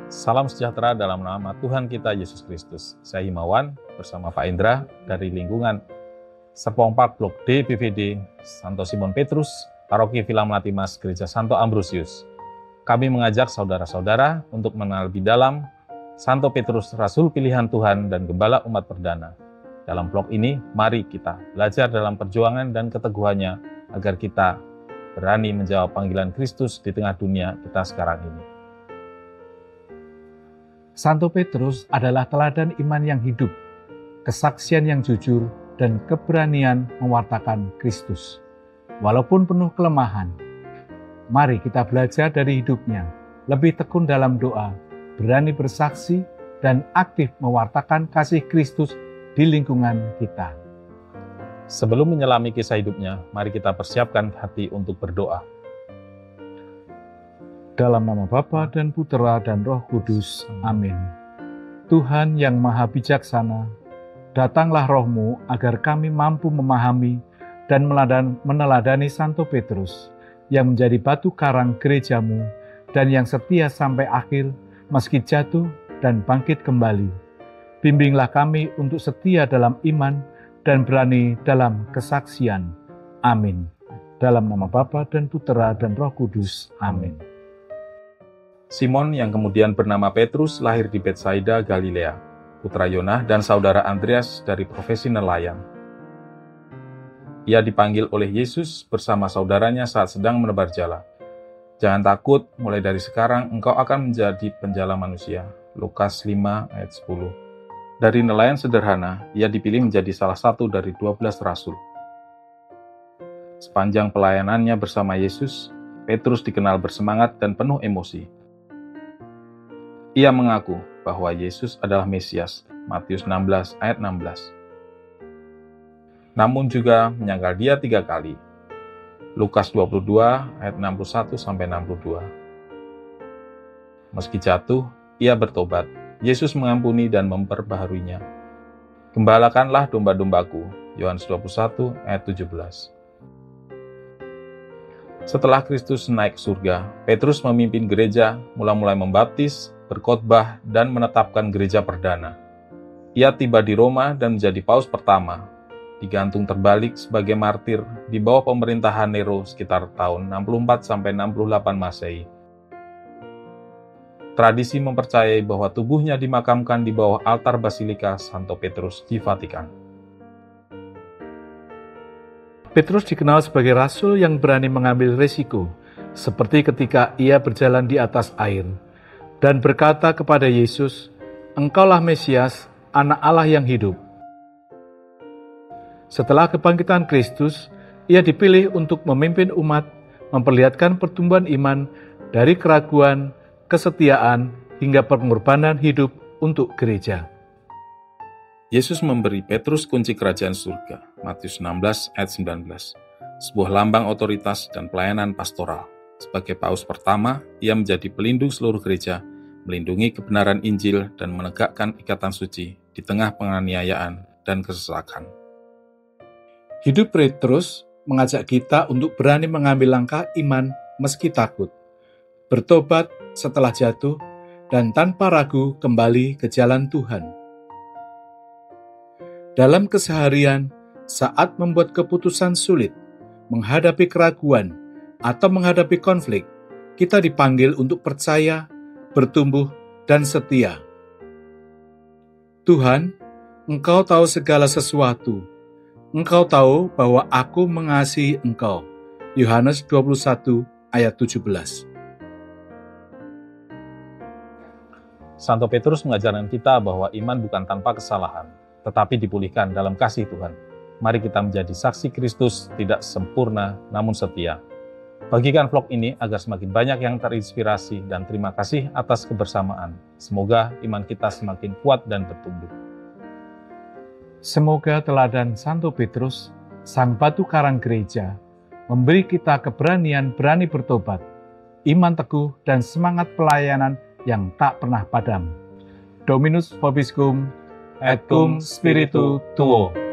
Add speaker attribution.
Speaker 1: Salam sejahtera dalam nama Tuhan kita Yesus Kristus. Saya Himawan bersama Pak Indra dari lingkungan Serpong Park Blok D BVD Santo Simon Petrus, Paroki Villa Melati Mas Gereja Santo Ambrosius. Kami mengajak saudara-saudara untuk mengenal lebih dalam Santo Petrus, Rasul pilihan Tuhan dan Gembala umat perdana. Dalam blog ini, mari kita belajar dalam perjuangan dan keteguhannya agar kita berani menjawab panggilan Kristus di tengah dunia kita sekarang ini.
Speaker 2: Santo Petrus adalah teladan iman yang hidup, kesaksian yang jujur, dan keberanian mewartakan Kristus. Walaupun penuh kelemahan, mari kita belajar dari hidupnya, lebih tekun dalam doa, berani bersaksi, dan aktif mewartakan kasih Kristus di lingkungan kita.
Speaker 1: Sebelum menyelami kisah hidupnya, mari kita persiapkan hati untuk berdoa.
Speaker 2: Dalam nama Bapa dan Putera dan Roh Kudus. Amin. Tuhan yang Maha Bijaksana, datanglah Roh-Mu agar kami mampu memahami dan meneladani Santo Petrus yang menjadi batu karang gereja-Mu dan yang setia sampai akhir meski jatuh dan bangkit kembali. Bimbinglah kami untuk setia dalam iman dan berani dalam kesaksian. Amin. Dalam nama Bapa dan Putera dan Roh Kudus. Amin.
Speaker 1: Simon yang kemudian bernama Petrus lahir di Betsaida, Galilea, putra Yonah dan saudara Andreas dari profesi nelayan. Ia dipanggil oleh Yesus bersama saudaranya saat sedang menebar jala. Jangan takut, mulai dari sekarang engkau akan menjadi penjala manusia. Lukas 5 ayat 10. Dari nelayan sederhana, ia dipilih menjadi salah satu dari 12 rasul. Sepanjang pelayanannya bersama Yesus, Petrus dikenal bersemangat dan penuh emosi. Ia mengaku bahwa Yesus adalah Mesias, Matius 16 ayat 16. Namun juga menyangkal dia 3 kali, Lukas 22 ayat 61-62. Meski jatuh, ia bertobat. Yesus mengampuni dan memperbaharuinya. Gembalakanlah domba-dombaku, Yohanes 21 ayat 17. Setelah Kristus naik ke surga, Petrus memimpin gereja, mulai membaptis, berkhotbah, dan menetapkan gereja perdana. Ia tiba di Roma dan menjadi paus pertama, digantung terbalik sebagai martir di bawah pemerintahan Nero sekitar tahun 64-68 Masehi. Tradisi mempercayai bahwa tubuhnya dimakamkan di bawah altar Basilika Santo Petrus di Vatikan.
Speaker 2: Petrus dikenal sebagai rasul yang berani mengambil risiko, seperti ketika ia berjalan di atas air dan berkata kepada Yesus, "Engkaulah Mesias, Anak Allah yang hidup." Setelah kebangkitan Kristus, ia dipilih untuk memimpin umat, memperlihatkan pertumbuhan iman dari keraguan, kesetiaan, hingga pengorbanan hidup untuk gereja.
Speaker 1: Yesus memberi Petrus kunci kerajaan surga, Matius 16 ayat 19, sebuah lambang otoritas dan pelayanan pastoral. Sebagai paus pertama, ia menjadi pelindung seluruh gereja, melindungi kebenaran Injil dan menegakkan ikatan suci di tengah penganiayaan dan kesesakan.
Speaker 2: Hidup Petrus mengajak kita untuk berani mengambil langkah iman meski takut, bertobat setelah jatuh, dan tanpa ragu kembali ke jalan Tuhan. Dalam keseharian, saat membuat keputusan sulit, menghadapi keraguan, atau menghadapi konflik, kita dipanggil untuk percaya, bertumbuh, dan setia. Tuhan, Engkau tahu segala sesuatu. Engkau tahu bahwa aku mengasihi Engkau. Yohanes 21 ayat 17.
Speaker 1: Santo Petrus mengajarkan kita bahwa iman bukan tanpa kesalahan, tetapi dipulihkan dalam kasih Tuhan. Mari kita menjadi saksi Kristus, tidak sempurna namun setia. Bagikan vlog ini agar semakin banyak yang terinspirasi dan terima kasih atas kebersamaan. Semoga iman kita semakin kuat dan bertumbuh.
Speaker 2: Semoga teladan Santo Petrus, sang batu karang gereja, memberi kita keberanian berani bertobat, iman teguh dan semangat pelayanan yang tak pernah padam. Dominus vobiscum et cum spiritu tuo.